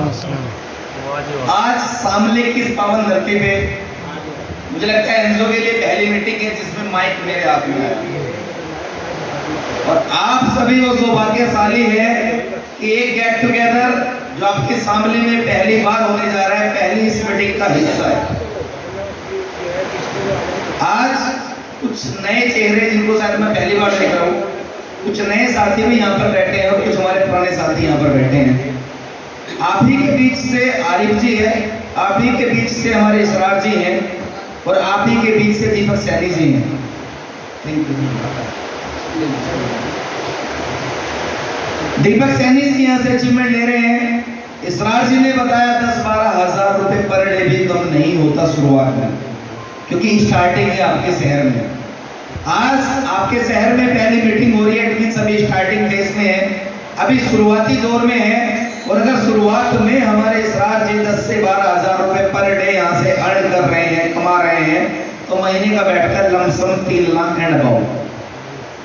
आज शामली की इस पावन धरती पे मुझे लगता है एनजो के लिए पहली मीटिंग है जिसमें माइक मेरे हाथ में आया और आप सभी वो सौभाग्यशाली है कि एक गेट टुगेदर जो आपकी शामली में पहली बार होने जा रहा है, पहली इस मीटिंग का हिस्सा है। आज कुछ नए चेहरे जिनको शायद मैं पहली बार देख रहा हूँ, कुछ नए साथी भी यहाँ पर बैठे हैं और कुछ हमारे पुराने साथी यहाँ पर बैठे हैं। आप ही के बीच से आरिफ जी है, आप ही के बीच से हमारे इसरार जी हैं और आप ही के बीच से दीपक सैनी जी हैं। दीपक सैनी जी यहाँ से अचीवमेंट ले रहे हैं। इसरार जी ने बताया 10-12 हज़ार रुपए पर डे भी कम नहीं होता शुरुआत में, क्योंकि स्टार्टिंग है आपके शहर में। आज आपके शहर में पहली मीटिंग हो रही है, इट मींस अभी स्टार्टिंग फेज में है, अभी शुरुआती दौर में है। और अगर शुरुआत में हमारे इसरार जी 10 से 12 हज़ार रुपए पर डे यहाँ से अर्न कर रहे हैं, कमा रहे हैं, तो महीने का बैठकर lump sum 3 lakh and about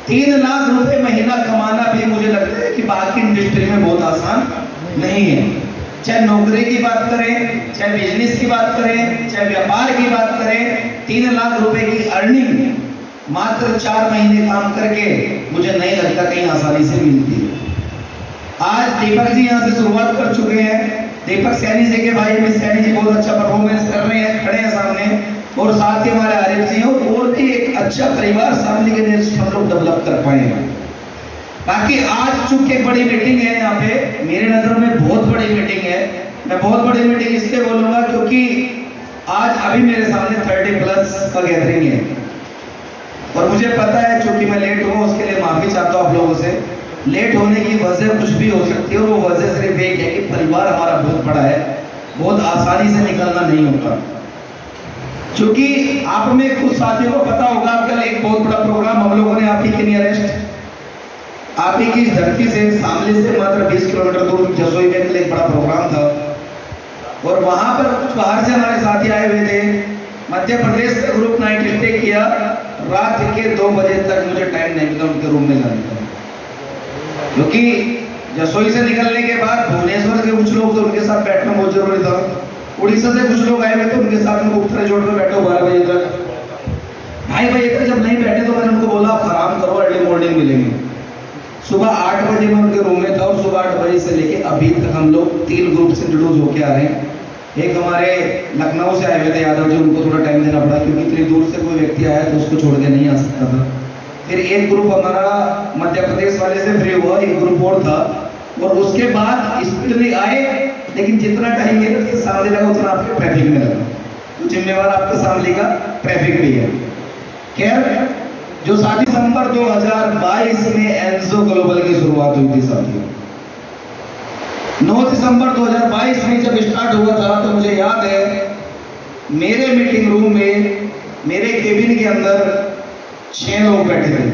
3 lakh रुपए महीना कमाना भी मुझे लगता है कि बाकी इंडस्ट्री में बहुत आसान नहीं है। चाहे नौकरी की बात करें, चाहे बिजनेस की बात करें, चाहे व्यापार की बात करें, 3 लाख रुपए की अर्निंग मात्र 4 महीने काम करके मुझे नहीं लगता कहीं आसानी से मिलती है। आज दीपक जी यहाँ से शुरुआत कर चुके हैं। दीपक सैनी जी के भाई मिस सैनी जी बहुत अच्छा परफॉर्मेंस कर रहे हैं, खड़े हैं सामने, और साथ ही हमारे आरिफ जी हैं और भी एक अच्छा परिवार सामने के नेक्स्ट हम लोग डेवलप कर पाए हैं। बाकी आज चूंकि एक बड़ी मीटिंग है यहाँ पे, मेरे नजर में बहुत बड़ी मीटिंग है। मैं बहुत बड़ी मीटिंग इसलिए बोलूंगा क्योंकि आज अभी मेरे सामने 30+ का गैदरिंग है और मुझे पता है चूंकि मैं लेट हुआ, उसके लिए माफी चाहता हूँ आप लोगों से। लेट होने की वजह कुछ भी हो सकती है और वो वजह सिर्फ एक है कि परिवार हमारा बहुत बड़ा है, बहुत आसानी से निकलना नहीं होता। क्योंकि आप में कुछ साथियों को पता होगा, कल एक बहुत बड़ा प्रोग्राम हम लोगों ने आप ही के नियरेस्ट, आप ही की इस धरती से शामली से मात्र 20 किलोमीटर दूर जसोई में एक बड़ा प्रोग्राम था और वहां पर कुछ बाहर से हमारे साथी आए हुए थे। मध्य प्रदेश का ग्रुप नाइट स्टे किया, रात के 2 बजे तक मुझे टाइम नहीं मिला उनके रूम में जाने का, क्योंकि जसोई से निकलने के बाद भुवनेश्वर के कुछ लोग तो उनके साथ बैठना बहुत जरूरी था। उड़ीसा से कुछ लोग आए हुए थे, उनके साथ में गुप्त रिजॉर्ट में बैठो 12 बजे तक, 2:30 बजे तक जब नहीं बैठे तो मैंने उनको बोला आप आराम करो, अर्ली मॉर्निंग मिलेंगे। सुबह 8 बजे मैं उनके रूम में था और सुबह 8 बजे से लेके अभी तक हम लोग 3 ग्रुप से इंट्रोड्यूस होके आ रहे हैं। एक हमारे लखनऊ से आए हुए थे यादव जी, उनको थोड़ा टाइम देना पड़ा क्योंकि इतनी दूर से कोई व्यक्ति आया तो उसको छोड़ के नहीं आ सकता था। फिर एक ग्रुप हमारा मध्य प्रदेश वाले से फ्री हुआ, एक ग्रुप और था और उसके बाद स्पीड में आए, लेकिन जितना टाइम मेरे सामने लगा उतना आपके ट्रैफिक में लगा, तो जिम्मेवार आपके सामने का ट्रैफिक भी है। खैर, जो 7 दिसंबर 2022 में एनजो ग्लोबल की शुरुआत हुई थी साथियों, 9 दिसंबर 2022 में जब स्टार्ट हुआ था तो मुझे याद है मेरे मीटिंग रूम में, मेरे केबिन के अंदर 6 लोग बैठे थे।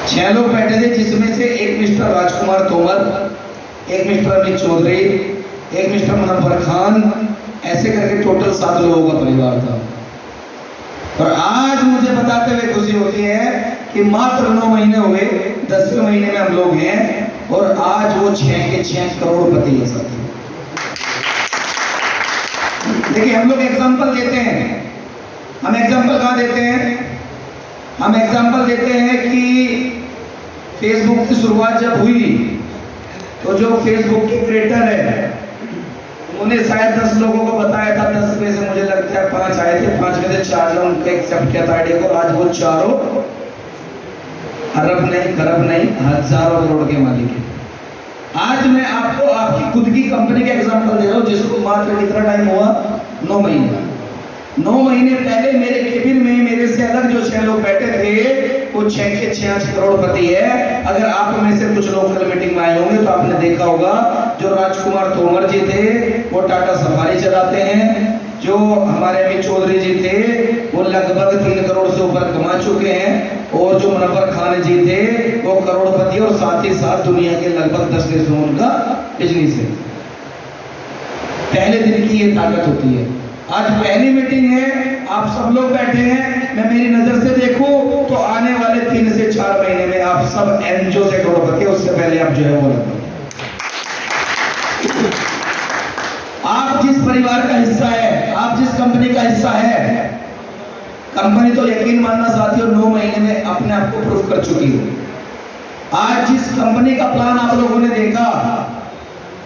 6 लोग बैठे थे, जिसमें से एक मिस्टर राजकुमार तोमर, एक मिस्टर अमित चौधरी, एक मिस्टर मुनव्वर खान, ऐसे करके टोटल 7 लोगों का परिवार था। और आज मुझे बताते हुए खुशी होती है कि मात्र 9 महीने हो गए, 10वें महीने में हम लोग हैं और आज वो 6 के 6 करोड़पति है साथी। देखिए, हम लोग एग्जाम्पल देते हैं, हम एग्जाम्पल कहाँ देते हैं? हम एग्जाम्पल देते हैं कि फेसबुक की शुरुआत जब हुई तो जो फेसबुक के क्रिएटर है उन्हें शायद 10 लोगों को बताया था, 10 में से मुझे लगता है 5 आए थे, 5 में से 4 लोगों ने एक्सेप्ट किया था आइडिया को। आज वो चारों अरब नहीं, खरब नहीं, हजारों करोड़ के मालिक है। आज मैं आपको आपकी खुद की कंपनी का एग्जाम्पल दे रहा हूँ जिसको मात्र कितना टाइम हुआ, 9 महीने। 9 महीने पहले मेरे केबिन में मेरे से अलग जो 6 लोग बैठे थे वो 6 के 6 करोड़पति है। अगर आप में से कुछ लोग कल मीटिंग में आए होंगे तो आपने देखा होगा जो राजकुमार तोमर जी थे वो टाटा सफारी चलाते हैं, जो हमारे अमित चौधरी जी थे वो लगभग 3 करोड़ से ऊपर कमा चुके हैं, और जो मुनव्वर खान जी थे वो करोड़पति और साथ ही साथ दुनिया के लगभग 10 देशों में उनका बिजनेस है। पहले दिन की ये ताकत होती है। आज पहली मीटिंग है, आप सब लोग बैठे हैं, मैं मेरी नजर से देखूं तो आने वाले 3 से 4 महीने में आप सब एनजीओ से करोड़पति, उससे पहले आप जो है वो लगभग आप जिस परिवार का हिस्सा है, आप जिस कंपनी का हिस्सा है, कंपनी तो यकीन मानना साथियों 9 महीने में अपने आप को प्रूव कर चुकी है। आज जिस कंपनी का प्लान आप लोगों ने देखा,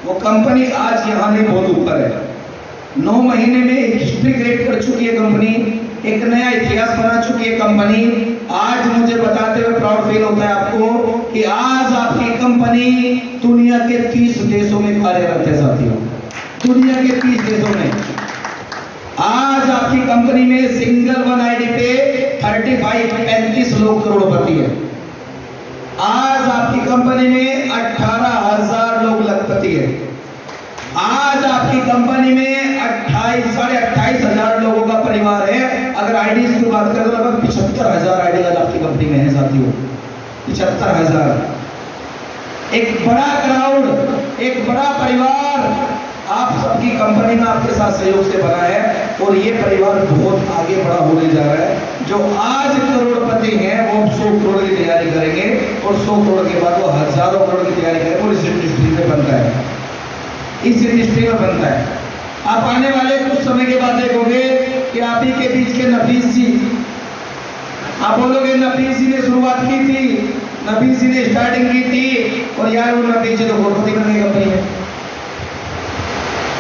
वो कंपनी आज यहाँ नहीं बहुत ऊपर है। 9 महीने में एक हिस्ट्री क्रिएट कर चुकी है कंपनी, एक नया इतिहास बना चुकी है कंपनी। आज मुझे बताते हुए प्राउड फील होता है आपको कि आज आपकी कंपनी दुनिया के 30 देशों में कार्यरत है साथियों, दुनिया के 30 देशों में। आज आपकी कंपनी में सिंगल वन आईडी पे 35 लोग करोड़पति है। आज आपकी कंपनी में 18,000 लोग लखपति है। आज आपकी कंपनी में 28,500 लोगों का परिवार है। अगर आईडीज की बात करें तो लगभग 75,000 आईडी आज आपकी कंपनी में है साथियों, 75,000। एक बड़ा क्राउड, एक बड़ा परिवार आप सबकी कंपनी में आपके साथ सहयोग से बना है, और ये परिवार बहुत आगे बड़ा होने जा रहा है। जो आज करोड़पति हैं वो 100 करोड़ की तैयारी करेंगे, और 100 करोड़ के बाद वो हजारों करोड़ की तैयारी करेंगे। और इस इंडस्ट्री में बनता है, इस इंडस्ट्री में बनता है। आप आने वाले कुछ समय के बाद देखोगे कि आप ही के बीच के नफीस जी, आप बोलोगे नफीस जी ने शुरुआत की थी, नफीस जी ने स्टार्टिंग की थी, और यार वो नफीस जी तो करोड़पति बन गए कंपनी में।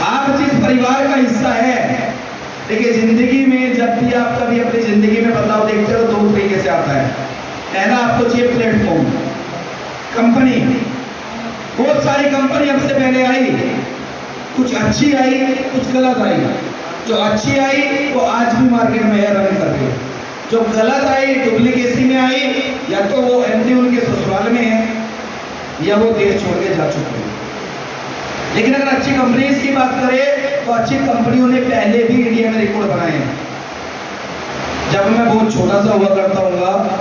आप जिस परिवार का हिस्सा है, देखिए जिंदगी में जब भी आप कभी अपनी जिंदगी में बदलाव देखते हो 2 तरीके से आता है। पहला आपको चाहिए प्लेटफॉर्म, कंपनी। बहुत सारी कंपनी हमसे पहले आई, कुछ अच्छी आई, कुछ गलत आई। जो अच्छी आई वो आज भी मार्केट में है, रन कर रही है। जो गलत आई, डुप्लीकेसी में आई, या तो वो एमडी उनके ससुराल में है, या वो देश छोड़ के जा चुके हैं। लेकिन अगर अच्छी कंपनीज की बात करें तो अच्छी कंपनियों ने पहले भी इंडिया में रिकॉर्ड बनाए हैं। जब मैं बहुत छोटा सा हुआ करता हूँ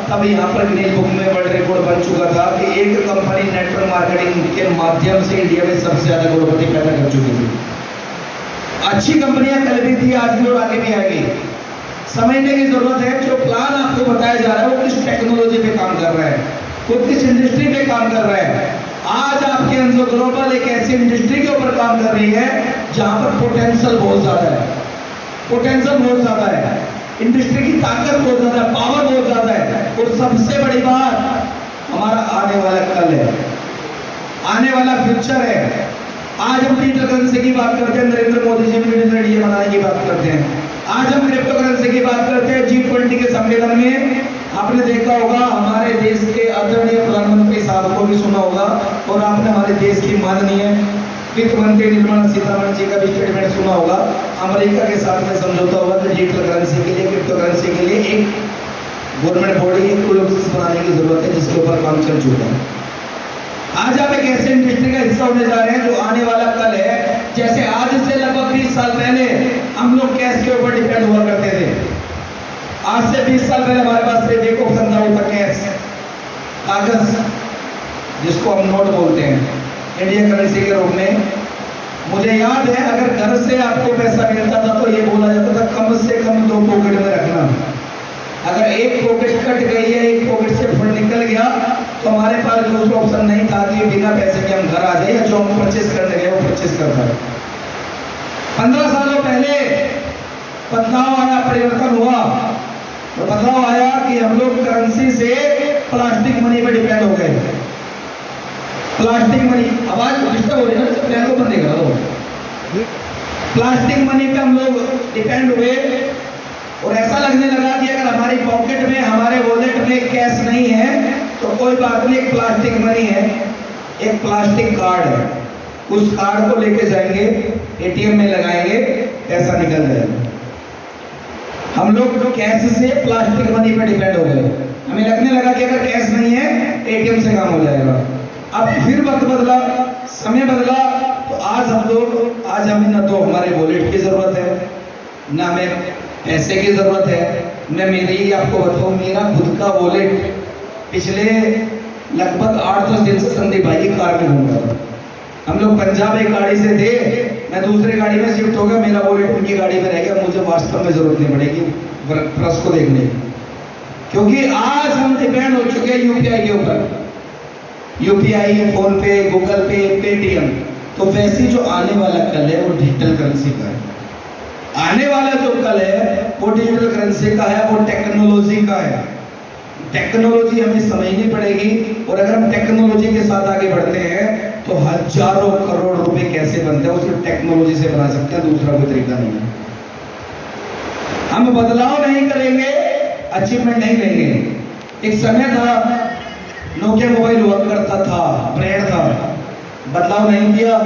तब यहाँ पर गिनीज बुक में वर्ल्ड रिकॉर्ड बन चुका था कि एक कंपनी नेटवर्क मार्केटिंग के माध्यम से इंडिया में सबसे ज्यादा करोड़पति पैदा कर चुकी थी। अच्छी कंपनियां कल भी थी, आज भी और आगे भी आएगी। समझने की जरूरत है जो प्लान आपको बताया जा रहा है वो किस टेक्नोलॉजी पे काम कर रहा है, वो किस इंडस्ट्री पे काम कर रहा है। आज आपके अंदर ग्लोबल एक ऐसी इंडस्ट्री के ऊपर काम कर रही है जहां पर पोटेंशियल बहुत ज्यादा है, पोटेंशियल बहुत ज्यादा है, इंडस्ट्री की ताकत बहुत ज्यादा है, पावर बहुत ज्यादा है। और सबसे बड़ी बात, हमारा आने वाला कल है, आने वाला फ्यूचर है। आज हम डिजिटल करेंसी की बात करते हैं, नरेंद्र मोदी जी डिजिटल इंडिया बनाने की बात करते हैं। आज हम क्रिप्टो करेंसी की बात करते हैं। G20 के सम्मेलन में आपने देखा होगा, हमारे देश के आदरणीय प्रधानमंत्री साहब को भी सुना होगा, और आपने हमारे देश की माननीय वित्त मंत्री निर्मला सीतारमण जी का भी स्टेटमेंट सुना होगा। अमेरिका के साथ में समझौता हुआ कि डिजिटल करेंसी के लिए, क्रिप्टो करेंसी के लिए एक गवर्नमेंट बॉडी की बनाने की जरूरत है, जिसके ऊपर काम चल चुका है। आज आप एक ऐसे इंडस्ट्री का हिस्सा होने जा रहे हैं जो आने वाला कल है। जैसे आज से लगभग 20 साल पहले हम लोग कैश के ऊपर डिपेंड हुआ करते थे। आज से 20 साल पहले हमारे पास सिर्फ एक ऑप्शन था, वो था कैश, कागज, जिसको हम नोट बोलते हैं, इंडियन करेंसी के रूप में। मुझे याद है अगर घर से आपको पैसा मिलता था तो ये बोला जाता था कम से कम 2 पॉकेट में रखना। अगर एक पॉकेट कट गई है, एक पॉकेट से फंड निकल गया, तो हमारे पास दूसरा ऑप्शन नहीं था कि बिना पैसे के हम घर आ जाए, या जो हम परचेस करने गए वो परचेस करता है। 15 सालों पहले बदलाव आया, परिवर्तन हुआ, और बदलाव आया कि हम लोग करेंसी से प्लास्टिक मनी पे डिपेंड हो गए। प्लास्टिक मनी, आवाज डिस्टर्ब हो रही है ना, प्लान को बंद करो। प्लास्टिक मनी पे हम लोग डिपेंड हुए, और ऐसा लगने लगा कि अगर हमारी पॉकेट में, हमारे वॉलेट में कैश नहीं है तो कोई बात नहीं, एक प्लास्टिक मनी है, एक प्लास्टिक कार्ड है, उस कार्ड को लेके जाएंगे, एटीएम में लगाएंगे, पैसा निकल जाएगा। हम लोग कैश से प्लास्टिक मनी पे डिपेंड हो गए। हमें लगने लगा कि अगर कैश नहीं है एटीएम से काम हो जाएगा। अब फिर वक्त बदला, समय बदला, तो आज हमें न तो हमारे वॉलेट की जरूरत है, न हमें पैसे की जरूरत है। मैं मेरी आपको बताऊं, मेरा खुद का वॉलेट पिछले लगभग 8-10 दिन से संदीप भाई की कार में घूम रहा था। हम लोग पंजाब एक गाड़ी से थे, मैं दूसरी गाड़ी में शिफ्ट हो गया, मेरा वॉलेट उनकी गाड़ी में रह गया। मुझे वास्तव में जरूरत नहीं पड़ेगी प्रेस को देखने की, क्योंकि आज हम डिपेंड हो चुके हैं यूपीआई के ऊपर। यूपीआई, फोन पे, गूगल पे, पेटीएम, तो वैसे जो आने वाला कल है वो डिजिटल करेंसी का है। आने वाला जो कल है वो डिजिटल करेंसी का है, वो टेक्नोलॉजी का है। टेक्नोलॉजी हमें समझनी पड़ेगी, और अगर हम टेक्नोलॉजी के साथ आगे बढ़ते हैं तो हजारों करोड़ रुपए कैसे बनते हैं उसको टेक्नोलॉजी से बना सकते हैं, दूसरा कोई तरीका नहीं है। हम बदलाव नहीं करेंगे, अचीवमेंट नहीं लेंगे। एक समय था नोकिया मोबाइल हुआ करता था, ब्रांड था, बदलाव नहीं किया,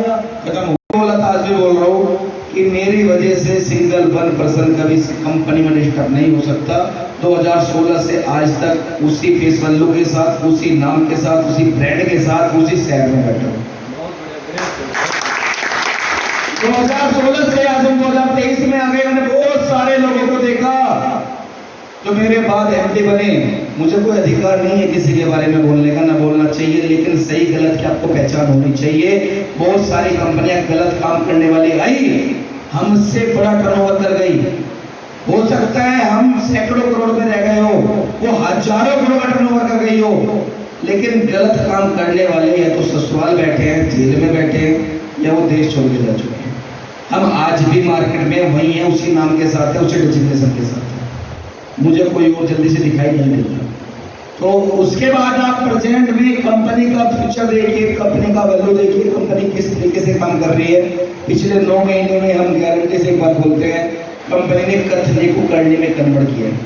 खत्म हो बोला था। आज भी बोल रहा हूँ कि मेरी वजह से सिंगल 1% कभी कंपनी में डिस्टर्ब नहीं हो सकता। 2016 से आज तक उसी फेस वैल्यू के साथ, उसी नाम के साथ, उसी ब्रांड के साथ, उसी शहर में बैठा हूँ। 2016 से आज हम 2023 में आ गए। मैंने बहुत सारे लोगों को देखा जो मेरे बाद एमडी बने। मुझे कोई अधिकार नहीं है किसी के बारे में बोलने का, ना बोलना चाहिए, लेकिन सही गलत की आपको पहचान होनी चाहिए। बहुत सारी कंपनियां गलत काम करने वाली आई, हमसे बड़ा टर्नओवर कर गई। हो सकता है हम सैकड़ों करोड़ में रह गए हो, वो हजारों करोड़ का टर्नओवर कर गई हो, लेकिन गलत काम करने वाले या तो ससुराल बैठे हैं, जेल में बैठे हैं, या वो देश छोड़ के जा चुके हैं। हम आज भी मार्केट में वही हैं, उसी नाम के साथ है, उसी डिजिग्नेशन के साथ है। मुझे कोई और जल्दी से दिखाई नहीं देता। तो उसके बाद आप प्रेजेंट में कंपनी का फ्यूचर देखिए, कंपनी का वैल्यू देखिए, कंपनी किस तरीके से काम कर रही है। पिछले 9 महीने में हम गारंटी से एक बात बोलते हैं, कंपनी ने कथनी को करने में कन्वर्ट किया है।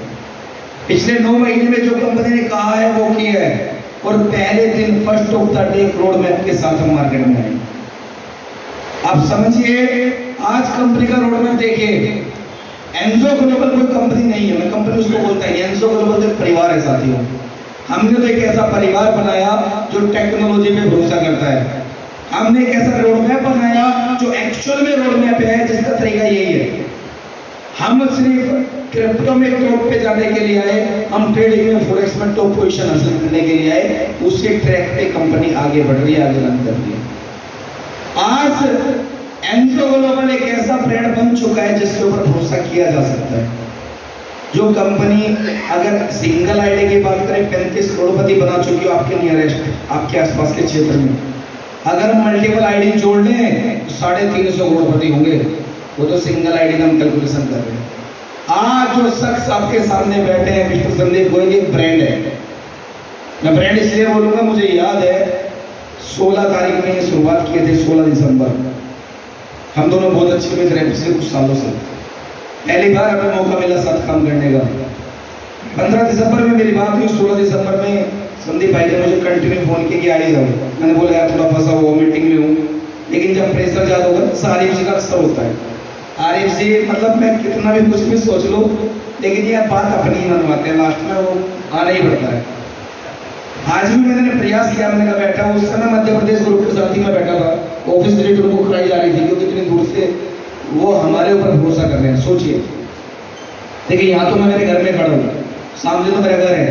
पिछले 9 महीने में जो कंपनी ने कहा है वो किया है, और पहले दिन first of the day road map के साथ हम मार्केट में आए। आप समझिए, आज कंपनी का रोड मैप देखिए। एंजो ग्लोबल कोई कंपनी नहीं है, मैं कंपनी उसको बोलता है, एंजो ग्लोबल एक परिवार है साथियों। हमने तो एक ऐसा परिवार बनाया जो टेक्नोलॉजी पे भरोसा करता है। हमने एक ऐसा रोड मैप बनाया जो एक्चुअल में रोड मैप है, जिसका तरीका यही है। हम सिर्फ क्रिप्टो में टॉप पे जाने के लिए आए, हम ट्रेडिंग में फॉरेक्स में टॉप पोजीशन हासिल करने के लिए आए। उसी ट्रैक पे कंपनी आगे बढ़ रही है, आगे रन कर रही है। आज एंजो ग्लोबल एक ऐसा ब्रांड बन चुका है जिसके ऊपर भरोसा किया जा सकता है। जो कंपनी अगर सिंगल आईडी की बात करें 35 करोड़पति बना चुकी हो आपके नियरेस्ट, आपके आसपास के क्षेत्र में। अगर मल्टीपल आईडी जोड़ लें तो 350 करोड़पति होंगे। वो तो सिंगल आईडी का हम कैलकुलेशन कर रहे हैं। आज जो शख्स आपके सामने बैठे हैं मिस्टर संदीप गोयल, एक ब्रांड है। मैं ब्रांड इसलिए बोलूंगा, मुझे याद है 16 तारीख में ये शुरुआत किए थे, 16 दिसंबर। हम दोनों बहुत अच्छे मित्र हैं पिछले कुछ सालों से। पहली बार हमें मौका मिला साथ काम करने का। 15 दिसंबर में मेरी बात हुई, 16 दिसंबर में संदीप भाई ने मुझे कंटिन्यू फोन किया कि आ ही जाओ। मैंने बोला यार थोड़ा फंसा हुआ मीटिंग में हूँ, लेकिन जब प्रेशर ज्यादा होगा तो आरिफ जी का अक्सर होता है। आरिफ जी मतलब मैं कितना भी कुछ भी सोच लूँ, लेकिन ये बात अपनी ही मनवाते हैं, लास्ट में वो आना ही पड़ता है। आज भी मैंने प्रयास किया, मैंने कहा बैठा, उस समय मध्य प्रदेश ग्रुप के साथ ही मैं बैठा था, ऑफिस विजिट उनको कराई जा रही थी, क्योंकि इतनी दूर से वो हमारे ऊपर भरोसा कर रहे हैं। सोचिए, देखिए यहाँ तो मैं मेरे घर में खड़ा हूँ, सामने तो मेरा घर है,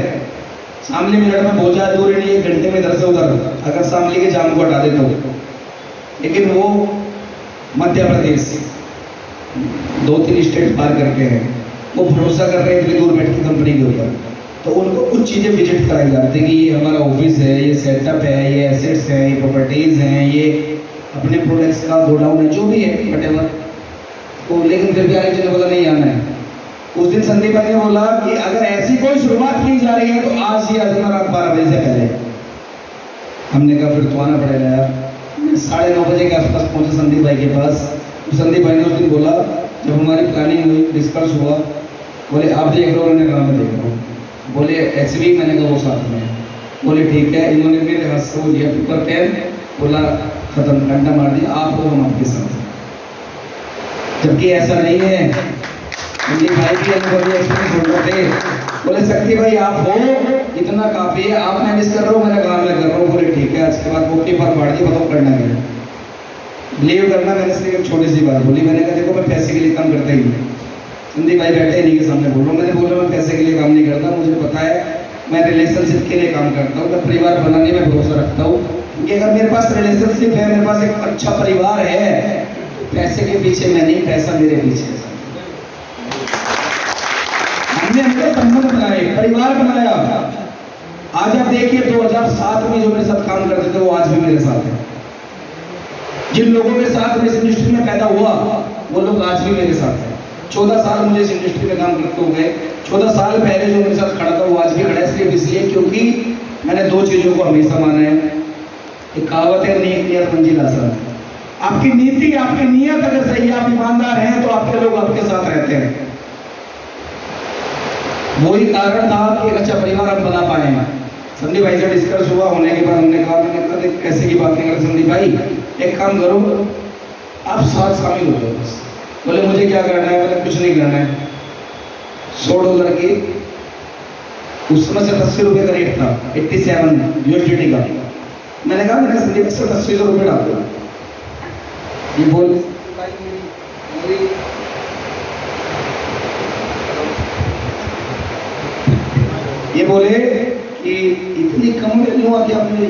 सामने मिनट में बहुत ज़्यादा दूर नहीं, 1 घंटे में इधर से उधर, अगर सामने के जाम को हटा देता हूँ। लेकिन वो मध्य प्रदेश 2-3 स्टेट पार करके हैं, वो भरोसा कर रहे हैं इतनी दूर बैठ के कंपनी के ऊपर। तो उनको कुछ चीज़ें विजिट कराई जाती है कि ये हमारा ऑफिस है, ये सेटअप है, ये एसेट्स हैं, ये प्रॉपर्टीज़ हैं, ये अपने प्रोडक्ट्स का गोडाउन है, जो भी है वटेवर। तो लेकिन फिर भी आरिफ जी ने बोला नहीं आना है। उस दिन संदीप भाई ने बोला कि अगर ऐसी कोई शुरुआत की जा रही है तो आज ही आज रात 12 बजे से पहले। हमने कहा फिर तो आना पड़ेगा यार। 9:30 बजे के आसपास पहुंचे संदीप भाई के पास। तो संदीप भाई ने उस दिन बोला, जब हमारी प्लानिंग हुई, डिस्कस हुआ, बोले आप देख रहे हो, उन्होंने कहा मैं देख रहा हूँ। बोले एचवी, मैंने कहा वो साथ में। बोले ठीक है। इन्होंने मेरे हाथ से वो दिया पेपर पेन, बोला खत्म, घंटा मार दिया, आप हो हम आपके साथ। जबकि ऐसा नहीं है, संदीप भाई की अनुभवी एक्सपीरियंस हो रहे थे। बोले शक्ति भाई आप हो, इतना काफी है, आप मैनेज कर रहे हो, मेरा काम मैं कर रहा हूँ। बोले ठीक है। आज के बाद वो पेपर फाड़ दिया, बताओ करना क्या है, लीव करना। मैंने सिर्फ एक छोटी सी बात बोली, मैंने कहा देखो मैं पैसे के लिए काम करता ही नहीं। संदीप भाई बैठे नहीं के सामने बोल रहा हूँ, मैंने बोला मैं पैसे के लिए काम नहीं करता, मुझे पता है मैं रिलेशनशिप के लिए काम करता हूँ, मैं परिवार बनाने में भरोसा रखता हूँ। क्योंकि अगर मेरे पास रिलेशनशिप है, मेरे पास एक अच्छा परिवार है, पैसे के पीछे मैं नहीं, पैसा मेरे पीछे है। हमने अपने संबंध बनाए, परिवार बनाया। आज आप देखिए 2007 में जो मेरे साथ काम करते थे वो आज भी मेरे साथ है। जिन लोगों के साथ मैं इस इंडस्ट्री में पैदा हुआ वो लोग आज भी मेरे साथ हैं। 14 साल मुझे इस इंडस्ट्री में काम करते हो गए। 14 साल पहले जो मेरे साथ खड़ा था वो आज भी खड़ा है, सिर्फ इसलिए क्योंकि मैंने दो चीजों को हमेशा माना है। एक कहावत है, नेक नियत मंजिल आसान। आपकी नीति, आपकी नियत अगर सही है, आप ईमानदार हैं, तो आपके लोग आपके साथ रहते हैं। वही कारण था कि एक अच्छा परिवार हम बना पाए हैं। संदीप भाई से डिस्कस हुआ, होने के बाद हमने कहा, मैंने कहा देख कैसे की बात नहीं कर संदीप भाई, एक काम करो आप साथ शामिल हो जाओ बस। बोले मुझे क्या करना है? मैंने कुछ नहीं करना है। $100 की उस समय से 80 रुपये का रेट था, 87 USDT का। मैंने कहा मैंने संदीप से 80 रुपये डाल दिया। ये बोल ये बोले कि इतनी कम में क्यों आ गया आपने?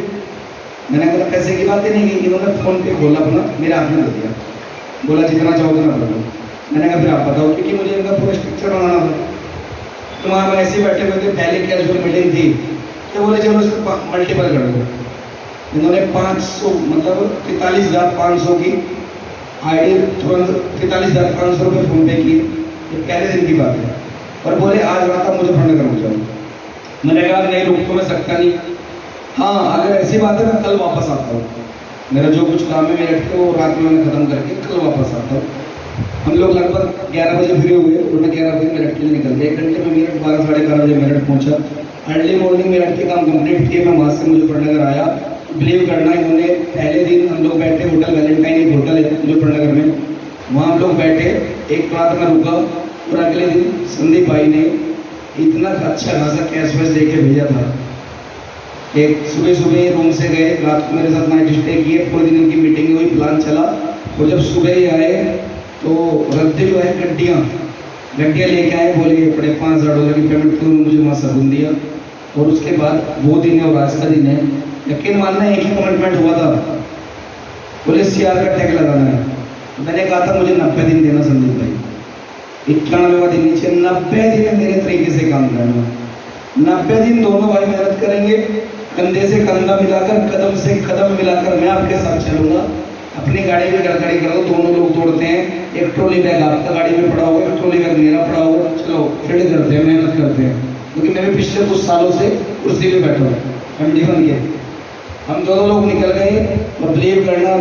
मैंने कहा पैसे की बात ही नहीं की। इन्होंने फोन पे खोला अपना, मेरे हाथ में दे दिया, बोला जितना चाहो उतना बोलो। मैंने कहा फिर आप बताओ, क्योंकि मुझे इनका पूरा स्ट्रक्चर बनाना था। तो वहाँ हम ऐसे बैठे हुए थे, पहले कैजुअल मीटिंग थी, तो बोले चलो इसको मल्टीपल कर दो। इन्होंने 500 मतलब 43,500 की आईडी तुरंत 43,500 रुपये फोन पे किए। ये पहले दिन की बात है। और बोले आज रात आप मुझे फंड करो जाओ। मैंने कहा नहीं रुक तो मैं सकता नहीं। हाँ अगर ऐसी बात है मैं कल वापस आता हूँ, मेरा जो कुछ काम है मेरे को वो रात में खत्म करके कल वापस आता हूँ। हम लोग लगभग 11 बजे फ्री हुए, उन्होंने 11 बजे मेरठ के लिए निकल गए। 1 घंटे में मेरठ 12 साढ़े 12 बजे मेरठ पहुंचा। अर्ली मॉर्निंग मेरठ के काम कंप्लीट किए, मैं वहाँ से मुजफ्फरनगर आया। बिलीव करना, इन्होंने पहले दिन हम लोग बैठे होटल वैलेंटाइन, एक होटल है मुजफ्फरनगर में, वहाँ हम लोग बैठे, एक रात में रुका। और अगले दिन संदीप भाई ने इतना अच्छा खासा कैश वैश दे के भेजा था। एक सुबह रूम से गए, रात को मेरे साथ नाइट स्टे किए, पूरे दिन उनकी मीटिंग हुई, प्लान चला। और जब सुबह ही आए तो रद्दे जो है गड्डियाँ लेके आए, बोले पड़े $5,000 की पेमेंट, तो मुझे वहाँ सबून दिया। और उसके बाद वो दिन है और आज का दिन है, यकीन मानना एक ही कमिटमेंट हुआ था, पुलिस CR का टैग लगाना है। मैंने कहा था मुझे 90 दिन देना संदीप भाई, 91वां दिन नीचे, 90 दिन मेरे तरीके से काम करना। 90 दिन दोनों भाई मेहनत करेंगे, कंधे से कंधा मिलाकर, कदम से कदम मिलाकर मैं आपके साथ चलूंगा। अपनी गाड़ी में गड़गड़ी करो, दोनों लोग दौड़ते हैं, एक ट्रॉली बैग आपका गाड़ी में पड़ा होगा, एक ट्रॉली बैग मेरा पड़ा होगा, चलो फील्ड करते हैं, मेहनत करते हैं। क्योंकि मैं भी पिछले कुछ सालों से कुर्सी पे बैठा हूँ, MD बन गए। हम दोनों लोग निकल गए और बिलीव करना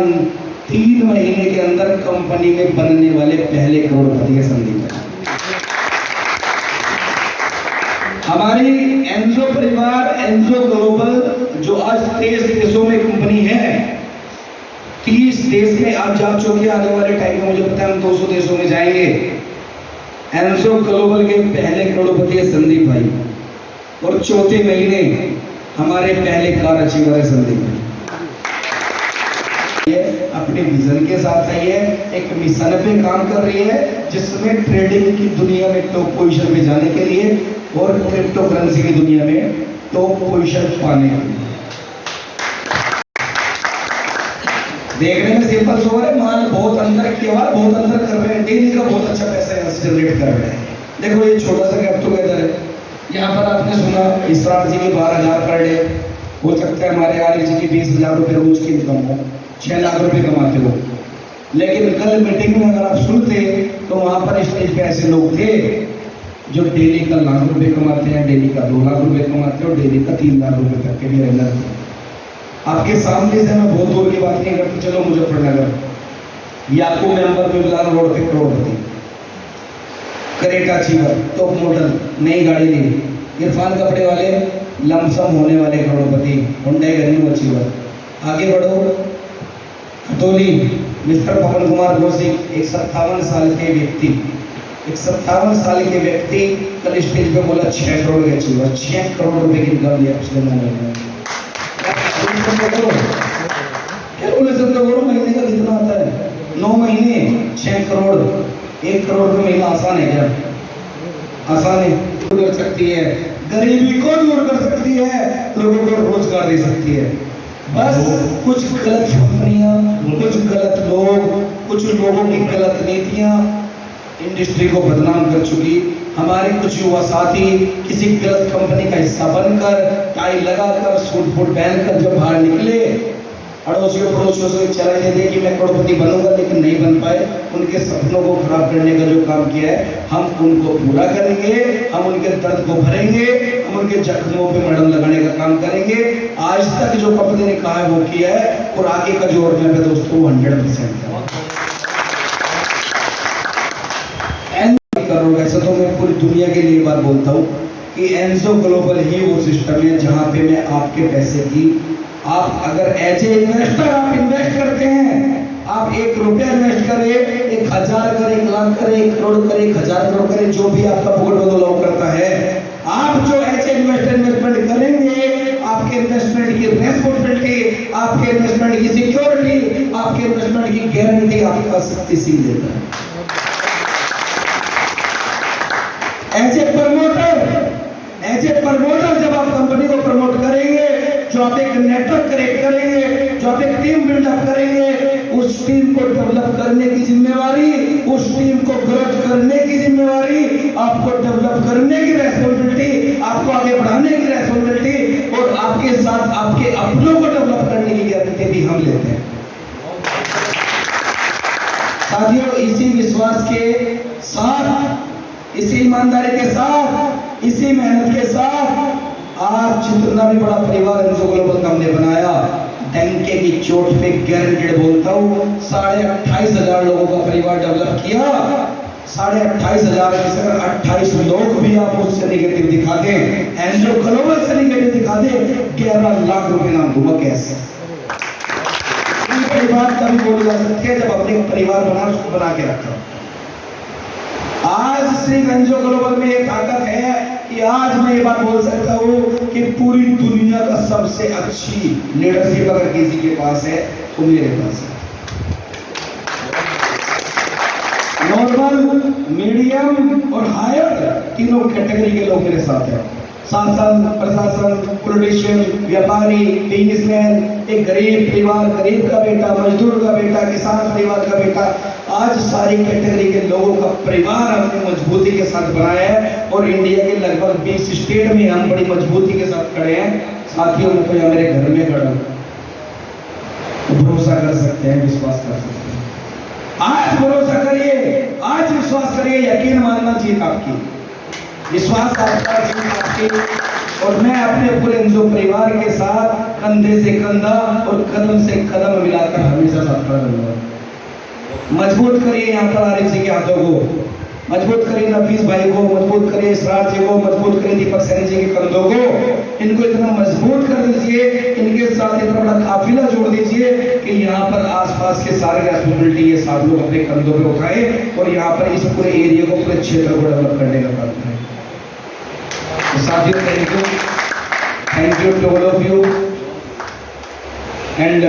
3 महीने के अंदर कंपनी में बनने वाले पहले करोड़पति है संदीप। हमारी एनजो परिवार, एनजो ग्लोबल जो आज 23 देशों में कंपनी है, 30 देश में आप जा चुके, आने वाले टाइम में मुझे पता है हम 200 देशों में जाएंगे। एनजो ग्लोबल के पहले करोड़पति है संदीप भाई। और चौथे महीने हमारे पहले कार अचीवर है संदीप भाई। अपने विजन के साथ आई है, एक मिशन पे काम कर रही है, जिसमें ट्रेडिंग की दुनिया में टॉप पोजीशन पे जाने के लिए और क्रिप्टो करेंसी की दुनिया में टॉप पोजीशन पाने के लिए। देखने में सिंपल सो है, माल बहुत अंदर किया, बहुत अंदर कर रहे हैं, डेली का बहुत अच्छा पैसा यहाँ से जनरेट कर रहे हैं। देखो ये छोटा सा गेट टुगेदर है, यहाँ पर आपने सुना इसरार जी की 12,000 पर डे, हो सकता है हमारे आरिफ जी की 20,000 रुपये रोज की इनकम हो, 6 लाख रुपए कमाते हो। लेकिन कल मीटिंग में अगर आप सुनते तो वहां पर स्टेज पे ऐसे लोग थे जो डेली का लाख रुपए कमाते हैं, डेली का 2 लाख रुपए कमाते हैं और डेली का 3 लाख रुपए तक के भी रहना। आपके सामने से मैं बहुत दूर की बात नहीं करती, चलो मुजफ्फरनगर याकूब मेंबर में बिलाल रोड पे करोड़पति, करेटा अचीवर, टॉप मॉडल, नई गाड़ी ली, इरफान कपड़े वाले लमसम होने वाले करोड़पति, हुंडई वेन्यू अचीवर। आगे बढ़ो, खटोली मिस्टर पवन कुमार कौशिक, एक 57 साल के व्यक्ति, एक 57 साल के व्यक्ति कल स्टेज पे बोला 6 करोड़ के अचीवर, 6 करोड़ रुपए की इनकम लिया पिछले 9 महीने में। महीने का कितना आता है? 9 महीने 6 करोड़, 1 करोड़ रुपए महीना आसान है क्या? आसान है, दूर कर सकती है, गरीबी को दूर कर सकती है, लोगों को रोजगार दे सकती है। बस कुछ गलत कंपनियां, कुछ गलत लोग, कुछ लोगों की गलत नीतियां इंडस्ट्री को बदनाम कर चुकी। हमारे कुछ युवा साथी किसी गलत कंपनी का हिस्सा बनकर, टाई लगाकर, सूट बूट पहनकर जब बाहर निकले, अड़ोसियों पड़ोसियों से चैलेंज दे दिया कि मैं करोड़पति बनूंगा, लेकिन नहीं बन पाए। उनके सपनों को खराब करने का जो काम किया है, हम उनको पूरा करेंगे, हम उनके दर्द को भरेंगे, हम उनके जख्मों पे मरहम लगाने का काम करेंगे। आज तक जो कंपनी ने कहा है वो किया है, और आगे का जो रोडमैप है दोस्तों वो 100% करो। वैसे तो मैं पूरी दुनिया के लिए बात बोलता हूँ कि एनजो ग्लोबल ही वो सिस्टम है जहाँ पे मैं आपके पैसे की, आप अगर एज ए इन्वेस्टर आप इन्वेस्ट करते हैं, आप 1 रुपया इन्वेस्ट करें, 1000 करें, 1 लाख करें, 1 करोड़ करें, 1000 करोड़ करें, जो भी आपका पॉकेट बदलाव करता है, आप जो एज ए इन्वेस्टमेंट करेंगे, आपके इन्वेस्टमेंट की रेस्पॉन्सिबिलिटी, आपके इन्वेस्टमेंट की सिक्योरिटी, आपके इन्वेस्टमेंट की गारंटी आपका शक्तिशील देता है। एज ए प्रमोटर जब आप कंपनी को प्रमोट करेंगे, जो आप एक नेटवर्क क्रिएट करेंगे, जो आप एक टीम बिल्डअप करेंगे, उस टीम को डेवलप करने की जिम्मेवारी, उस टीम को ग्रोथ करने की जिम्मेवारी, आपको डेवलप करने की रेस्पॉन्सिबिलिटी, आपको आगे बढ़ाने की रेस्पॉन्सिबिलिटी, और आपके साथ आपके अपनों को डेवलप करने की गारंटी भी हम लेते हैं। साथियों, इसी विश्वास के साथ, इसी ईमानदारी के साथ, इसी मेहनत के साथ आज जितना भी बड़ा परिवार एनजो ग्लोबल का हमने बनाया, डंके की चोट पे गारंटेड बोलता हूँ, 28,500 लोगों का परिवार डेवलप किया। 28,500 में से अगर 28 लोग भी आप उससे नेगेटिव दिखा दे, एनजो ग्लोबल से नेगेटिव दिखा दे, 11 लाख रुपए नाम दूंगा कैसे। परिवार का भी बोल जा सकते हैं, जब अपने परिवार बना उसको बना के रखा। आज सिर्फ एनजो ग्लोबल में ये ताकत है कि आज मैं ये बात बोल सकता हूँ कि पूरी दुनिया का सबसे अच्छी लीडरशिप अगर किसी के पास है तो मेरे पास है। नॉर्मल, मीडियम और हायर तीनों कैटेगरी के लोग मेरे साथ हैं। शासन, प्रशासन, पॉलिटिशियन, व्यापारी, बिजनेसमैन, एक गरीब परिवार, गरीब का बेटा, मजदूर का बेटा, किसान परिवार का बेटा, आज सारी कैटेगरी के लोगों का परिवार हमने मजबूती के साथ बनाया है, और इंडिया के लगभग 20 स्टेट में हम बड़ी मजबूती के साथ खड़े हैं। साथियों, मैं तो यहाँ मेरे घर में खड़ा हूँ, तो भरोसा कर सकते हैं, विश्वास कर सकते हैं। आज भरोसा करिए, आज विश्वास करिए, यकीन मानना जीत आपकी, विश्वास आपका, जीत आपकी। और मैं अपने पूरे एनजो परिवार के साथ कंधे से कंधा और कदम से कदम मिलाकर हमेशा साथ खड़ा रहूंगा। मजबूत करिए यहाँ पर आरिफ जी के हाथों को, मजबूत करिए नफीस भाई को, मजबूत करिए इसरार जी को, मजबूत करिए दीपक सैनी जी के कंधों को। इनको इतना मजबूत कर दीजिए, इनके साथ इतना बड़ा काफिला जोड़ दीजिए कि यहाँ पर आसपास के सारे रेस्पॉन्सिबिलिटी ये साथ लोग अपने कंधों पे उठाए, और यहाँ पर इस पूरे एरिया को, पूरे क्षेत्र को डेवलप करने का काम करें। तो साथियों, thank you to all of you and